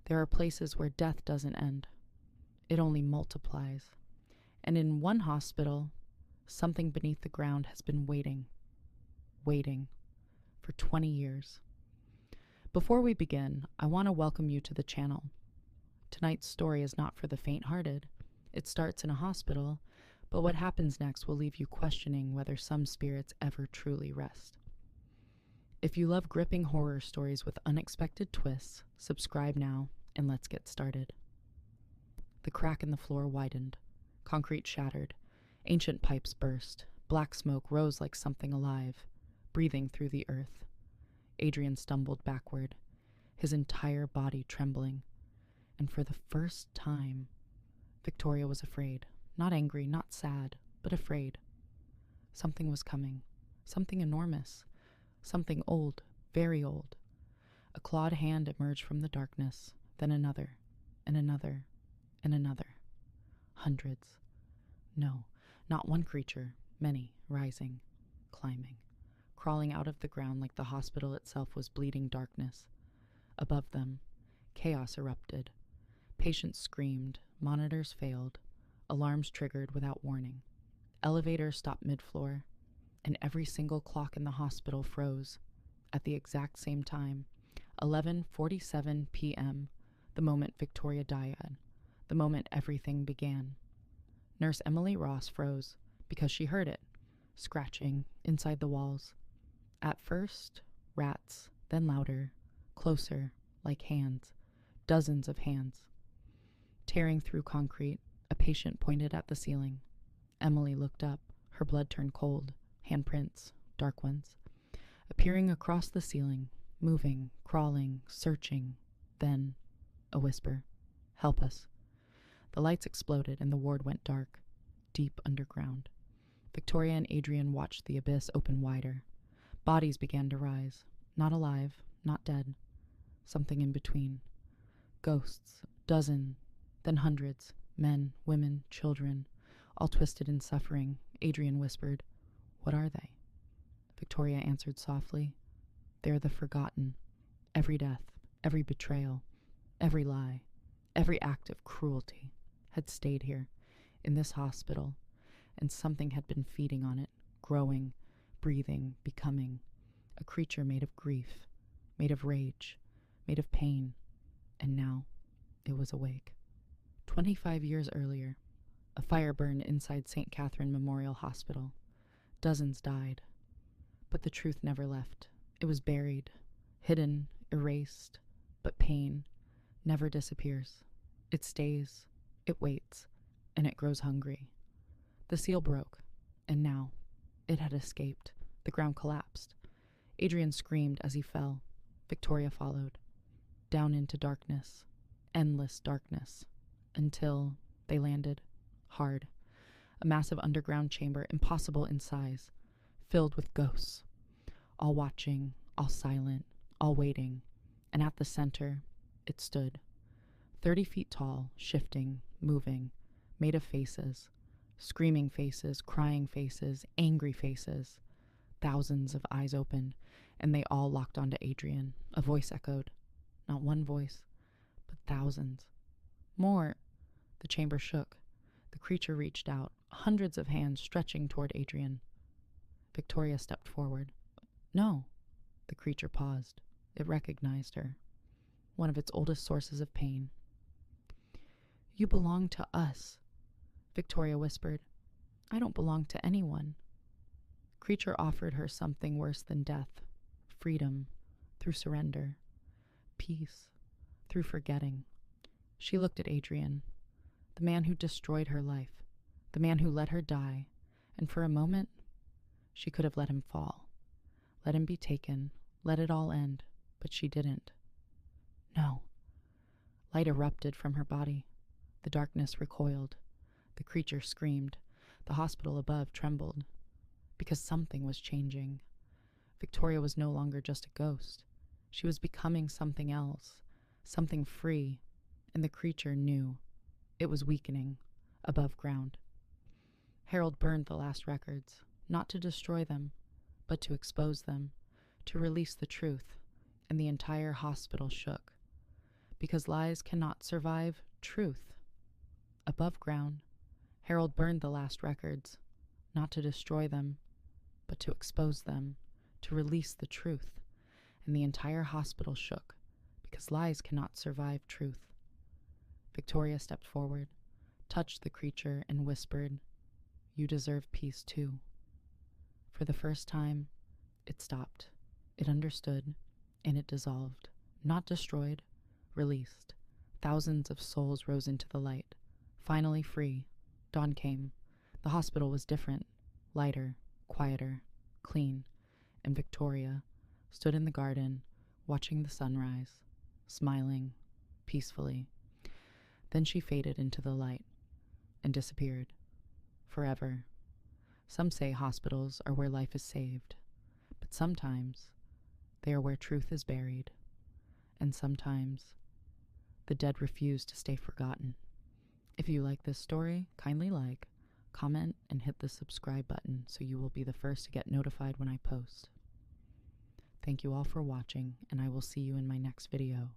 There are places where death doesn't end. It only multiplies. And in one hospital, something beneath the ground has been waiting for 20 years. Before we begin, I want to welcome you to the channel. Tonight's story is not for the faint-hearted. It starts in a hospital, but what happens next will leave you questioning whether some spirits ever truly rest. If you love gripping horror stories with unexpected twists, subscribe now and let's get started. The crack in the floor widened. Concrete shattered. Ancient pipes burst. Black smoke rose like something alive, breathing through the earth. Adrian stumbled backward, his entire body trembling. And for the first time, Victoria was afraid. Not angry, not sad, but afraid. Something was coming. Something enormous. Something old, very old. A clawed hand emerged from the darkness, then another, and another, and another. Hundreds. No, not one creature, many, rising, climbing, crawling out of the ground like the hospital itself was bleeding darkness. Above them, chaos erupted. Patients screamed, monitors failed, alarms triggered without warning. Elevators stopped mid-floor, and every single clock in the hospital froze. At the exact same time, 11:47 p.m., the moment Victoria died, the moment everything began. Nurse Emily Ross froze because she heard it, scratching inside the walls. At first, rats, then louder, closer, like hands, dozens of hands. Tearing through concrete, a patient pointed at the ceiling. Emily looked up, her blood turned cold, handprints, dark ones, appearing across the ceiling, moving, crawling, searching, then a whisper. "Help us." The lights exploded and the ward went dark, deep underground. Victoria and Adrian watched the abyss open wider. Bodies began to rise, not alive, not dead, something in between. Ghosts, dozen, then hundreds, men, women, children, all twisted in suffering. Adrian whispered, "What are they?" Victoria answered softly, "They're the forgotten. Every death, every betrayal, every lie, every act of cruelty had stayed here, in this hospital, and something had been feeding on it, growing, breathing, becoming, a creature made of grief, made of rage, made of pain, and now it was awake." 25 years earlier, a fire burned inside St. Catherine Memorial Hospital. Dozens died, but the truth never left. It was buried, hidden, erased, but pain never disappears. It stays, it waits, and it grows hungry. The seal broke, and now it had escaped. The ground collapsed. Adrian screamed as he fell. Victoria followed, down into darkness, endless darkness, until they landed, hard. A massive underground chamber, impossible in size, filled with ghosts, all watching, all silent, all waiting, and at the center, it stood. 30 feet tall, shifting, moving, made of faces, screaming faces, crying faces, angry faces. Thousands of eyes opened, and they all locked onto Adrian. A voice echoed. Not one voice, but thousands. More. The chamber shook. The creature reached out, hundreds of hands stretching toward Adrian. Victoria stepped forward. "No." The creature paused. It recognized her. One of its oldest sources of pain. "You belong to us," Victoria whispered. "I don't belong to anyone." Creature offered her something worse than death. Freedom, through surrender. Peace, through forgetting. She looked at Adrian, the man who destroyed her life, the man who let her die, and for a moment, she could have let him fall, let him be taken, let it all end, but she didn't. No. Light erupted from her body. The darkness recoiled. The creature screamed. The hospital above trembled, because something was changing. Victoria was no longer just a ghost. She was becoming something else, something free, and the creature knew. It was weakening, above ground. Harold burned the last records, not to destroy them, but to expose them, to release the truth, and the entire hospital shook. because lies cannot survive truth. Above ground, Harold burned the last records, not to destroy them, but to expose them, to release the truth, and the entire hospital shook, because lies cannot survive truth. Victoria stepped forward, touched the creature, and whispered, "You deserve peace too." For the first time, it stopped. It understood, and it dissolved, not destroyed, released. Thousands of souls rose into the light. Finally free, dawn came. The hospital was different, lighter, quieter, clean, and Victoria stood in the garden, watching the sunrise, smiling peacefully. Then she faded into the light and disappeared forever. Some say hospitals are where life is saved, but sometimes they are where truth is buried, and sometimes the dead refuse to stay forgotten. If you like this story, kindly like, comment, and hit the subscribe button so you will be the first to get notified when I post. Thank you all for watching, and I will see you in my next video.